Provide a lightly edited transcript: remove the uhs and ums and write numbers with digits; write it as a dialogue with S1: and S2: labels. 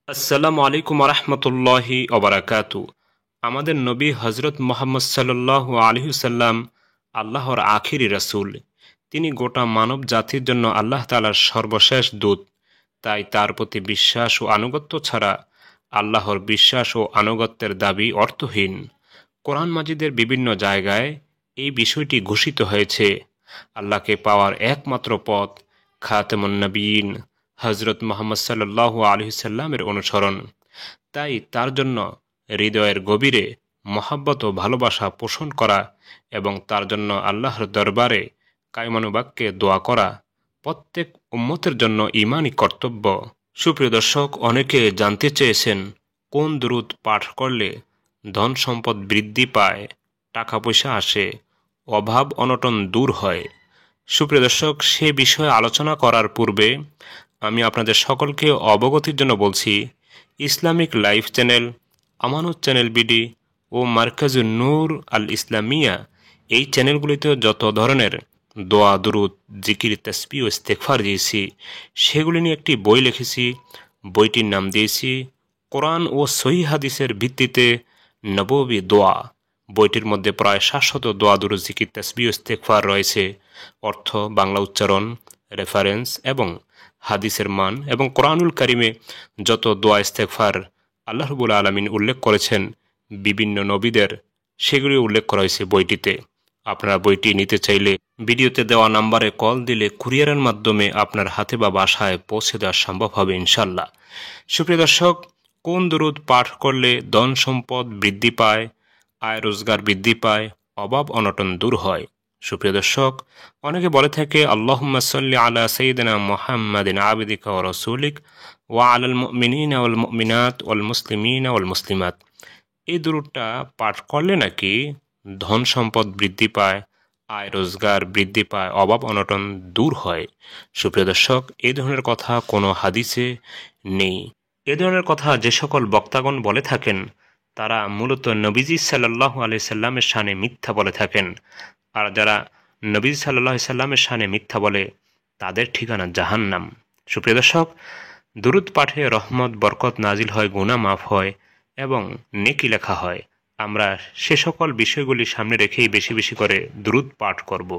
S1: আসসালামু আলাইকুম রহমতুল্লাহি ওবারাকাতু। আমাদের নবী হজরত মোহাম্মদ সাল্লাল্লাহু আলাইহি সাল্লাম আল্লাহর আখিরি রাসূল। তিনি গোটা মানব জাতির জন্য আল্লাহ তাআলার সর্বশেষ দূত। তাই তার প্রতি বিশ্বাস ও আনুগত্য ছাড়া আল্লাহর বিশ্বাস ও আনুগত্যের দাবি অর্থহীন। কোরআন মাজিদের বিভিন্ন জায়গায় এই বিষয়টি ঘোষিত হয়েছে। আল্লাহকে পাওয়ার একমাত্র পথ খাতেমুন নবীন হজরত মোহাম্মদ সাল্লাল্লাহু আলাইহি সাল্লামের অনুসরণ। তাই তার জন্য হৃদয়ের গভীরে মহাব্বত ও ভালোবাসা পোষণ করা এবং তার জন্য আল্লাহর দরবারে কায়মানুবাক্যে দোয়া করা প্রত্যেক উম্মতের জন্য ঈমানী কর্তব্য। সুপ্রিয় দর্শক, অনেকে জানতে চেয়েছেন কোন দুরূদ পাঠ করলে ধন সম্পদ বৃদ্ধি পায়, টাকা পয়সা আসে, অভাব অনটন দূর হয়। সুপ্রিয় দর্শক, সে বিষয়ে আলোচনা করার পূর্বে আমি আপনাদের সকলকে অবগতির জন্য বলছি, ইসলামিক লাইফ চ্যানেল, আমানত চ্যানেল বিডি ও মার্কাজুন নূর আল ইসলামিয়া এই চ্যানেলগুলিতে যত ধরনের দোয়া, দুরূদ, জিকির, তাসবিহ ও ইস্তেগফার দিয়েছি, সেগুলি নিয়ে একটি বই লিখেছি। বইটির নাম দিয়েছি কোরআন ও সহিহ হাদিসের ভিত্তিতে নববী দোয়া। বইটির মধ্যে প্রায় 700 দোয়া, দুরূদ, জিকির, তাসবিহ ও ইস্তেগফার রয়েছে। অর্থ, বাংলা উচ্চারণ, রেফারেন্স এবং হাদিসের মান এবং কোরআনুল কারিমে যত দোয়া, ইস্তেগফার আল্লাহ রাব্বুল আলামিন উল্লেখ করেছেন বিভিন্ন নবীদের, সেগুলি উল্লেখ করা হয়েছে বইটিতে। আপনারা বইটি নিতে চাইলে ভিডিওতে দেওয়া নাম্বারে কল দিলে কুরিয়ারের মাধ্যমে আপনার হাতে বা বাসায় পৌঁছে দেওয়া সম্ভব হবে ইনশাল্লাহ। সুপ্রিয় দর্শক, কোন দুরূদ পাঠ করলে ধন সম্পদ বৃদ্ধি পায়, আয় রোজগার বৃদ্ধি পায়, অভাব অনটন দূর হয়? সুপ্রিয় দর্শক, অনেকে বলে থাকে আল্লাহুম্মা সাল্লি আলা সাইয়্যিদিনা মুহাম্মাদিন আবদিকা ওয়া রাসূলিক ওয়া আলাল মুমিনিনা ওয়াল মুমিনাত ওয়াল মুসলিমিনা ওয়াল মুসলিমাত। এই দুরূদটা পাঠ করলে নাকি ধন সম্পদ বৃদ্ধি পায়, আয় রোজগার বৃদ্ধি পায়, অভাব অনটন দূর হয়। সুপ্রিয় দর্শক, এই ধরনের কথা কোনো হাদিসে নেই। এ ধরনের কথা যে সকল বক্তাগণ বলে থাকেন, তারা মূলত নবীজি সাল্লাল্লাহু আলাইহি সাল্লামের শানে মিথ্যা বলে থাকেন। আর যারা নবীজি সাল্লাল্লাহু আলাইহি সাল্লামের শানে মিথ্যা বলে, তাদের ঠিকানা জাহান্নাম। সুপ্রিয় দর্শক, দুরূদ পাঠে রহমত বরকত নাজিল হয়, গুনাহ মাফ হয় এবং নেকি লেখা হয়। আমরা সে সকল বিষয়গুলি সামনে রেখেই বেশি বেশি করে দুরূদ পাঠ করব।